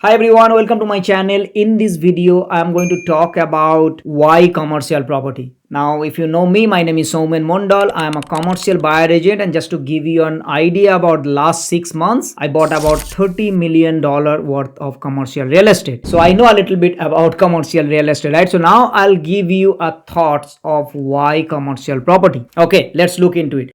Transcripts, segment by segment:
Hi everyone, welcome to my channel. In this video, I am going to talk about why commercial property. Now, if you know me, my name is Soumen Mondal. I am a commercial buyer agent, and just to give you an idea about the last 6 months, I bought about $30 million worth of commercial real estate. So I know a little bit about commercial real estate, right? So now I'll give you a thoughts of why commercial property. Okay, let's look into it.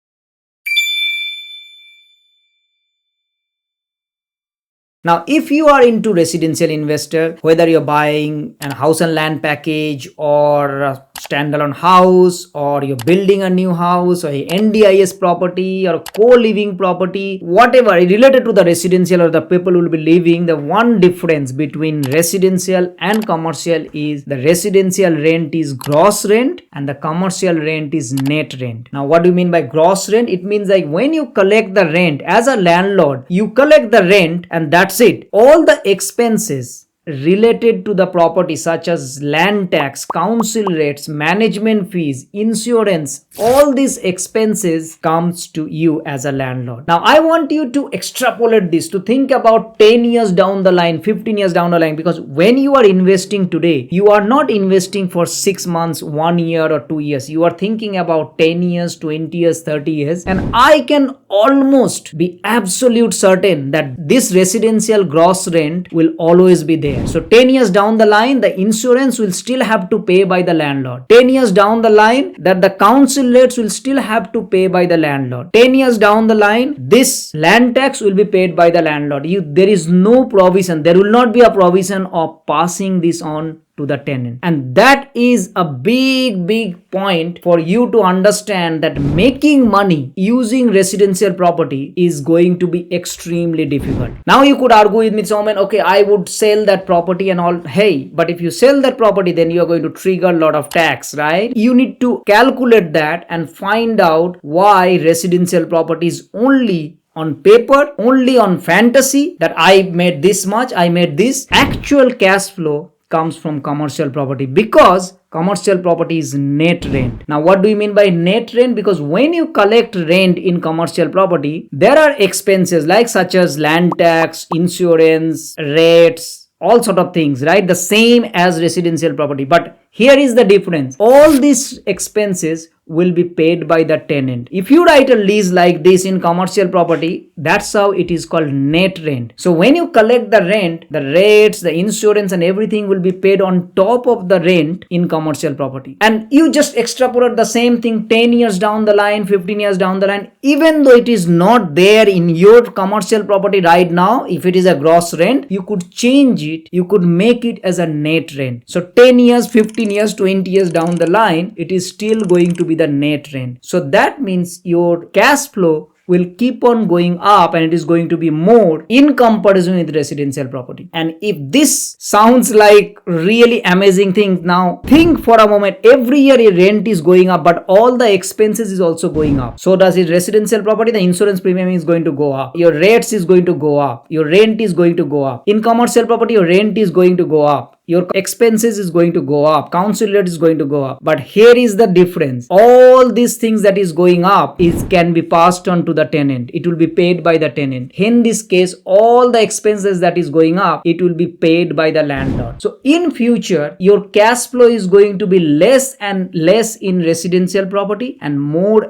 Now, if you are into residential investor, whether you're buying a house and land package or a standalone house, or you're building a new house or a NDIS property or a co-living property, whatever related to the residential or the people will be living, the one difference between residential and commercial is the residential rent is gross rent and the commercial rent is net rent. Now, what do you mean by gross rent? It means like when you collect the rent as a landlord, you collect the rent and that's it. All the expenses related to the property such as land tax, council rates, management fees, insurance, all these expenses comes to you as a landlord. Now I want you to extrapolate this to think about 10 years down the line, 15 years down the line, because when you are investing today, you are not investing for 6 months, 1 year or 2 years. You are thinking about 10 years, 20 years, 30 years, and I can almost be absolute certain that this residential gross rent will always be there. So 10 years down the line, the insurance will still have to pay by the landlord. 10 years down the line, that the council rates will still have to pay by the landlord. 10 years down the line, this land tax will be paid by the landlord. There is no provision. There will not be a provision of passing this on to the tenant. And that is a big point for you to understand that making money using residential property is going to be extremely difficult. Now you could argue with me, Soumen, okay, I would sell that property and all. Hey, but if you sell that property, then you are going to trigger a lot of tax, right? You need to calculate that and find out why residential property is only on paper, only on fantasy, that I made this much, I made this. Actual cash flow comes from commercial property, because commercial property is net rent. Now what do you mean by net rent? Because when you collect rent in commercial property, there are expenses like such as land tax, insurance, rates, all sort of things, right? The same as residential property. But here is the difference. All these expenses will be paid by the tenant. If you write a lease like this in commercial property, that's how it is called net rent. So when you collect the rent, the rates, the insurance and everything will be paid on top of the rent in commercial property. And you just extrapolate the same thing 10 years down the line, 15 years down the line, even though it is not there in your commercial property right now, if it is a gross rent, you could change it, you could make it as a net rent. So 10 years, 15 years, 20 years down the line, it is still going to be the net rent. So that means your cash flow will keep on going up and it is going to be more in comparison with residential property. And if this sounds like really amazing thing, now think for a moment, every year your rent is going up, but all the expenses is also going up. So does it residential property, the insurance premium is going to go up, your rates is going to go up, your rent is going to go up. In commercial property, your rent is going to go up, your expenses is going to go up, council rate is going to go up. But here is the difference. All these things that is going up can be passed on to the tenant. It will be paid by the tenant. In this case, all the expenses that is going up, it will be paid by the landlord. So in future, your cash flow is going to be less and less in residential property and more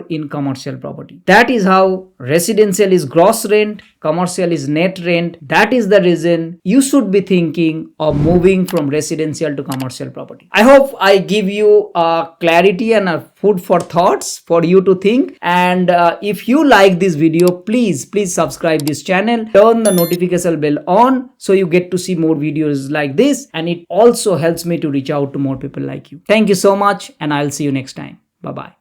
in commercial property. That is how residential is gross rent, commercial is net rent. That is the reason you should be thinking of moving from residential to commercial property. I hope I give you clarity and a food for thoughts for you to think. And if you like this video, please subscribe this channel, turn the notification bell on so you get to see more videos like this, and it also helps me to reach out to more people like you. Thank you so much, and I'll see you next time. Bye bye.